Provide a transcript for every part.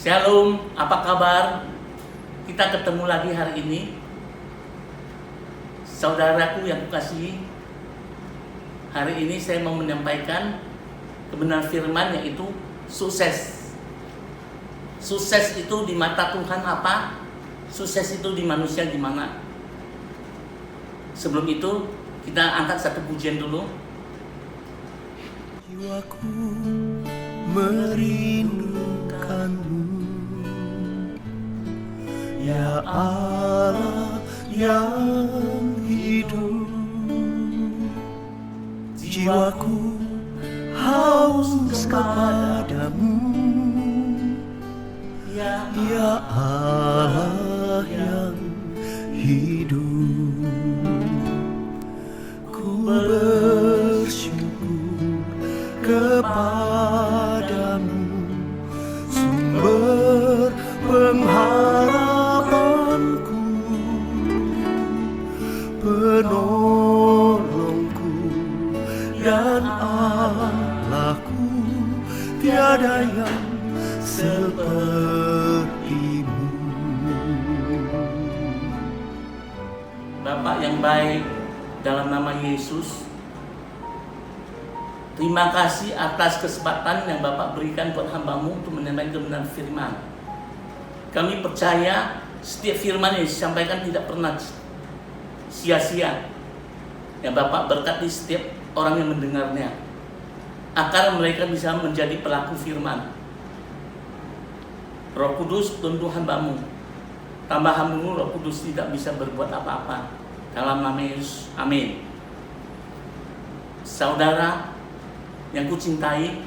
Shalom, apa kabar? Kita ketemu lagi hari ini. Saudaraku yang kukasihi, hari ini saya mau menyampaikan kebenaran firman, yaitu sukses. Sukses itu di mata Tuhan apa? Sukses itu di manusia gimana? Sebelum itu, kita angkat satu pujian dulu. Jiwaku merindukanmu, ya Allah yang hidup. Jiwaku haus kepadamu, ya Allah yang hidup. Ku bersyukur kepadamu, sumber pengharapanku, penolongku dan Allahku, tiada yang sepertimu. Bapak yang baik, dalam nama Yesus, terima kasih atas kesempatan yang Bapak berikan buat hamba-Mu untuk menyampaikan kebenaran firman. Kami percaya setiap firman yang disampaikan tidak pernah sia-sia. Yang Bapak berkati setiap orang yang mendengarnya, agar mereka bisa menjadi pelaku firman. Roh Kudus, tuntun hamba-Mu. Tambah hamba-Mu, Roh Kudus tidak bisa berbuat apa-apa. Dalam nama Yesus, amin. Saudara yang kucintai,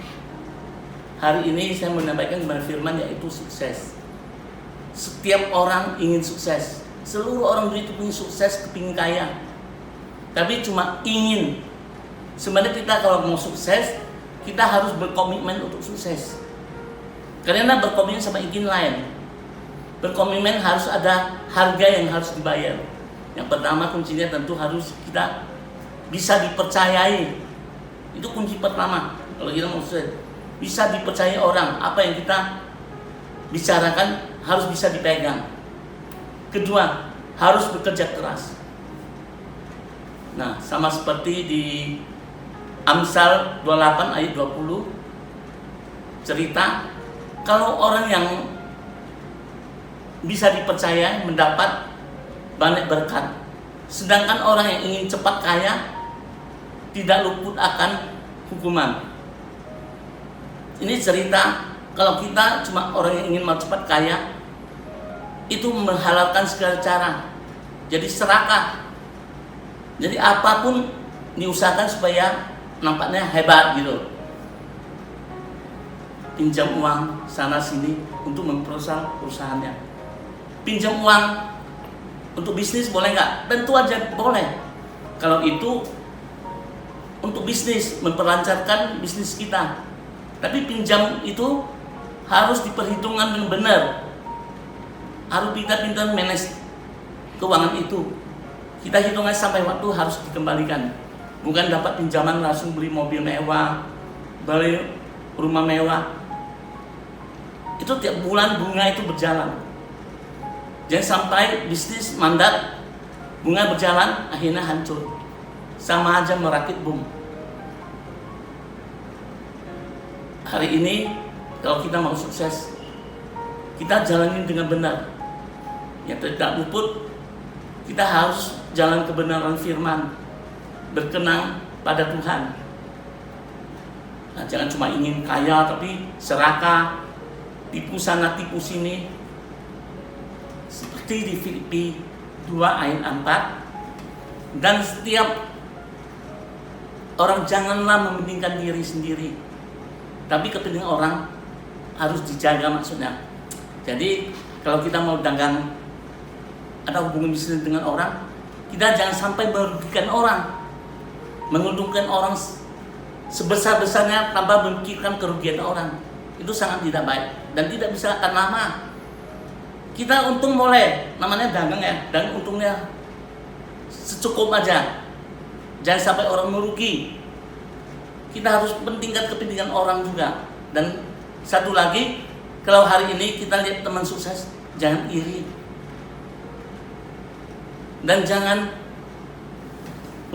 hari ini saya menyampaikan kebenaran firman, yaitu sukses. Setiap orang ingin sukses. Seluruh orang dunia itu ingin sukses, kepingin kaya. Tapi cuma ingin. Sebenarnya kita kalau mau sukses, kita harus berkomitmen untuk sukses. Karena berkomitmen sama ingin lain. Berkomitmen harus ada harga yang harus dibayar. Yang pertama kuncinya tentu harus kita bisa dipercayai. Itu kunci pertama. Kalau kita mau sukses, bisa dipercayai orang. Apa yang kita bicarakan harus bisa dipegang. Kedua, harus bekerja keras. Nah, sama seperti di Amsal 28 ayat 20 cerita, kalau orang yang bisa dipercaya mendapat banyak berkat, sedangkan orang yang ingin cepat kaya tidak luput akan hukuman. Ini cerita kalau kita cuma orang yang ingin mau cepat kaya, itu menghalalkan segala cara. Jadi serakah. Jadi apapun diusahakan supaya nampaknya hebat gitu. Pinjam uang sana sini untuk memperbesar perusahaannya. Pinjam uang untuk bisnis boleh nggak? Tentu aja boleh. Kalau itu untuk bisnis, memperlancarkan bisnis kita. Tapi pinjam itu harus diperhitungkan dengan benar. Harus pintar-pintar manage keuangan itu. Kita hitungnya sampai waktu harus dikembalikan. Bukan dapat pinjaman langsung beli mobil mewah, beli rumah mewah. Itu tiap bulan bunga itu berjalan. Jangan sampai bisnis mandat, bunga berjalan, akhirnya hancur. Sama aja merakit bom. Hari ini, kalau kita mau sukses, kita jalanin dengan benar. Yang tidak luput, kita harus jalan kebenaran firman, berkenan pada Tuhan. Nah, jangan cuma ingin kaya, tapi serakah, tipu sana, tipu sini. Seperti di Filipi 2 ayat 4, dan setiap orang janganlah mementingkan diri sendiri, tapi kepentingan orang harus dijaga maksudnya. Jadi kalau kita mau dagang, ada hubungan bisnis dengan orang, kita jangan sampai merugikan orang, menguntungkan orang sebesar-besarnya tanpa memikirkan kerugian orang. Itu sangat tidak baik dan tidak bisa akan lama. Kita untung boleh, namanya dagang ya, dan untungnya secukup aja. Jangan sampai orang merugi. Kita harus pentingkan kepentingan orang juga. Dan satu lagi, Kalau hari ini kita lihat teman sukses, jangan iri. Dan jangan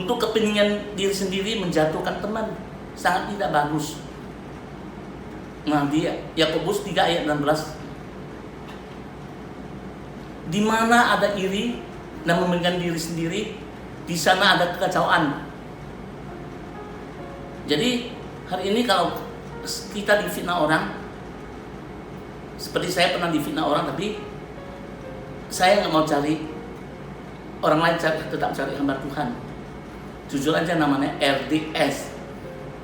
untuk kepentingan diri sendiri menjatuhkan teman. Sangat tidak bagus. Nah, dia Yakobus 3 ayat 16. Di mana ada iri dan mementingkan diri sendiri, di sana ada kekacauan. Jadi hari ini kalau kita difitnah orang, seperti saya pernah difitnah orang, tapi saya nggak mau cari orang lain, tetap cari hamba Tuhan. Jujur aja, namanya RDS.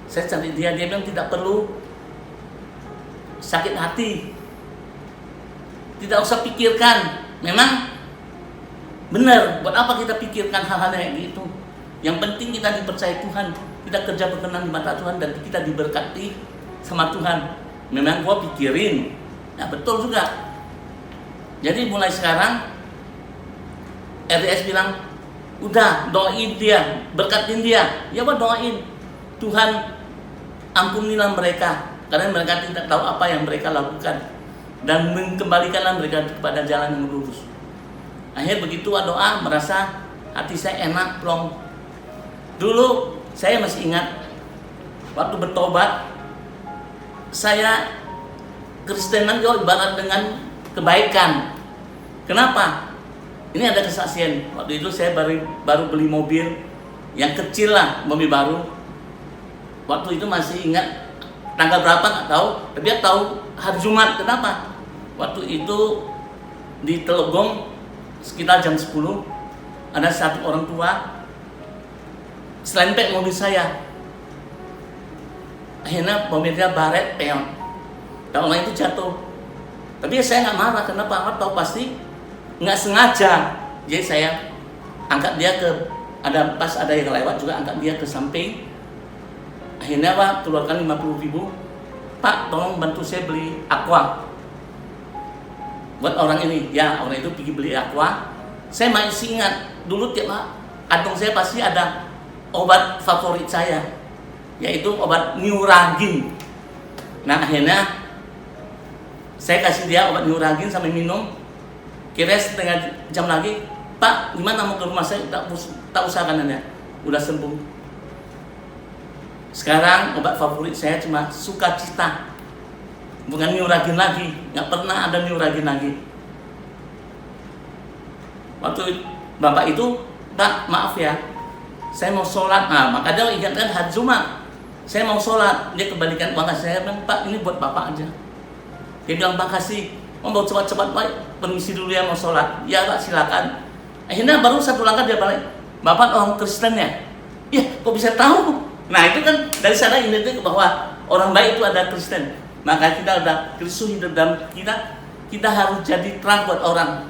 Saya cari dia bilang tidak perlu sakit hati, tidak usah pikirkan. Memang benar, buat apa kita pikirkan hal-hal yang gitu? Yang penting kita dipercaya Tuhan, kita kerja berkenan di mata Tuhan, dan kita diberkati sama Tuhan. Memang gua pikirin, nah betul juga. Jadi mulai sekarang RDS bilang, udah doain dia, berkatin dia. Ya buat doain, Tuhan ampunilah mereka, karena mereka tidak tahu apa yang mereka lakukan, dan mengembalikanlah mereka kepada jalan yang lurus. Akhirnya begitu doa, merasa hati saya enak, plong. Dulu saya masih ingat waktu bertobat, saya Kristenan itu ibarat dengan kebaikan. Kenapa? Ini ada kesaksian. Waktu itu saya baru beli mobil yang kecil lah, mobil baru. Waktu itu masih ingat tanggal berapa nggak tahu, tapi dia tahu hari Jumat. Kenapa? Waktu itu di Telegong sekitar jam 10 ada satu orang tua selempet mobil saya. Akhirnya mobilnya baret peon, dan orang itu jatuh. Tapi saya nggak marah. Kenapa? Tahu pasti nggak sengaja. Jadi saya angkat dia pas ada yang lewat juga, angkat dia ke samping. Akhirnya Pak keluarkan 50.000. Pak, tolong bantu saya beli aqua buat orang ini. Ya, orang itu pergi beli aqua. Saya masih ingat dulu tiap kantong saya pasti ada obat favorit saya, yaitu obat Neuragin. Nah, akhirnya saya kasih dia obat Neuragin sampai minum. Kira setengah jam lagi, Pak, gimana mau ke rumah saya? Tak usah kanannya, udah sembuh. Sekarang obat favorit saya cuma Sukacita, bukan Neuragin lagi. Nggak pernah ada Neuragin lagi. Waktu bapak itu, Pak, maaf ya, saya mau sholat. Nah, maka dia ingatkan hari Jumat, saya mau sholat. Dia kembalikan uang saya, bilang, Pak, ini buat bapak aja. Dia bilang, makasih. Mau cepat-cepat, Pak, permisi dulu ya, mau sholat. Ya Pak, silakan. Akhirnya baru satu langkah dia balik, Bapak orang Kristen ya? Ya, kok bisa tahu? Nah, itu kan dari sana identik bahwa orang baik itu ada Kristen. Maka kita ada Kristus hidup dalam kita. Kita harus jadi terang buat orang,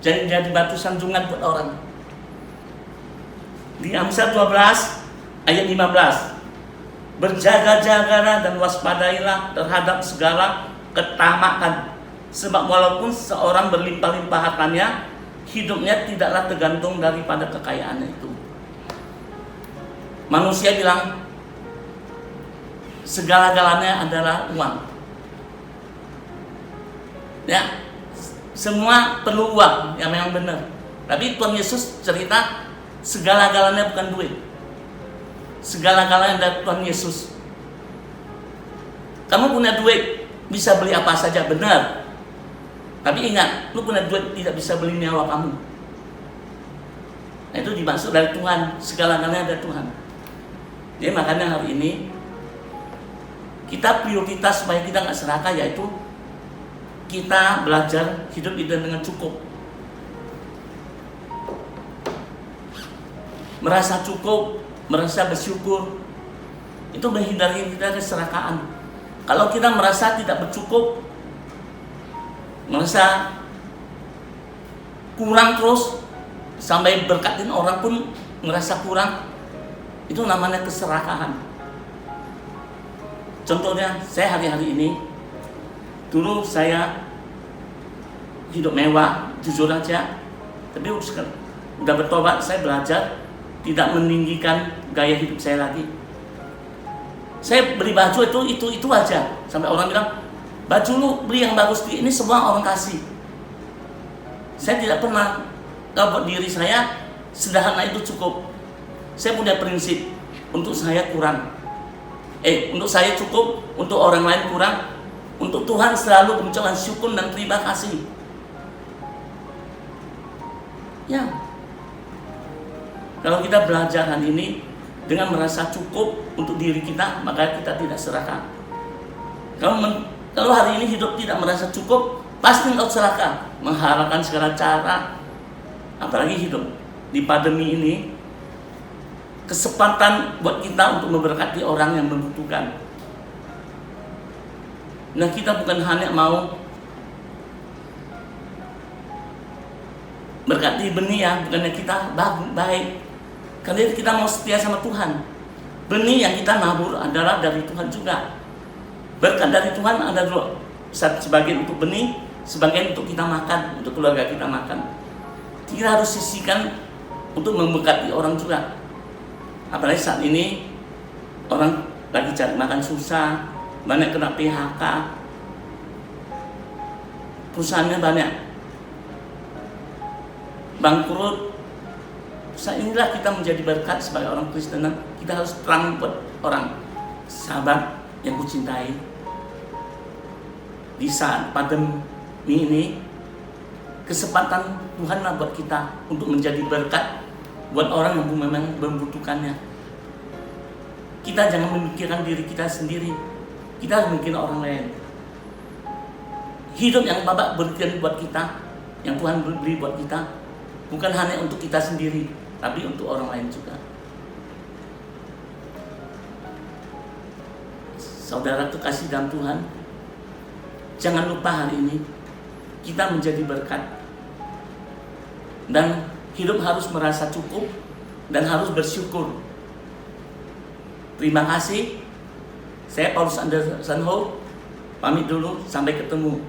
jadi batu sanjungan buat orang. Di Amsal 12 ayat 15, berjaga-jagalah dan waspadailah terhadap segala ketamakan, sebab walaupun seorang berlimpah-limpah hartanya, hidupnya tidaklah tergantung daripada kekayaannya itu. Manusia bilang segala-galanya adalah uang. Ya, semua perlu uang, yang memang benar. Tapi Tuhan Yesus cerita segala-galanya bukan duit. Segala-galanya dari Tuhan Yesus. Kamu punya duit, bisa beli apa saja, benar. Tapi ingat, lu punya duit tidak bisa beli nyawa kamu. Nah, itu dimaksud dari Tuhan, segala-galanya dari Tuhan. Jadi makanya hari ini kita prioritas supaya kita nggak serakah, yaitu kita belajar hidup dengan cukup. Merasa cukup, merasa bersyukur, itu menghindari kita keserakahan. Kalau kita merasa tidak bercukup, merasa kurang terus, sampai berkatin orang pun merasa kurang, itu namanya keserakahan. Contohnya, saya hari-hari ini, dulu saya hidup mewah, jujur aja, tapi udah bertobat, saya belajar tidak meninggikan gaya hidup saya lagi. Saya beli baju itu aja, sampai orang bilang, Baju lu beli yang bagus, ini semua orang kasih. Saya tidak pernah buat diri saya sederhana itu cukup. Saya punya prinsip, untuk saya kurang. Untuk saya cukup, untuk orang lain kurang. Untuk Tuhan selalu mengucapkan syukur dan terima kasih. Ya. Kalau kita belajar hari ini dengan merasa cukup untuk diri kita, maka kita tidak serakah. Kalau hari ini hidup tidak merasa cukup, pasti engkau serakah, mengharapkan segala cara. Apalagi hidup di pandemi ini, kesempatan buat kita untuk memberkati orang yang membutuhkan. Nah, kita bukan hanya mau berkati benih ya, bukannya kita baik. Karena kita mau setia sama Tuhan. Benih yang kita nabur adalah dari Tuhan juga. Berkat dari Tuhan ada dua. Sebagian untuk benih, sebagian untuk kita makan, untuk keluarga kita makan. Kita harus sisihkan untuk memberkati orang juga. Apalagi saat ini orang lagi cari makan susah, banyak kena PHK, perusahaannya banyak bangkrut. Saat inilah kita menjadi berkat sebagai orang Kristen. Kita harus terang buat orang. Sahabat yang kucintai, di saat pandemi ini, kesempatan Tuhanlah buat kita untuk menjadi berkat buat orang yang memang membutuhkannya. Kita jangan memikirkan diri kita sendiri, kita harus memikirkan orang lain. Hidup yang Bapak berikan buat kita, yang Tuhan beri buat kita, bukan hanya untuk kita sendiri, tapi untuk orang lain juga. Saudara kekasih dalam Tuhan, jangan lupa hari ini kita menjadi berkat. Dan hidup harus merasa cukup dan harus bersyukur. Terima kasih. Saya Paulus Anderson Ho, pamit dulu, sampai ketemu.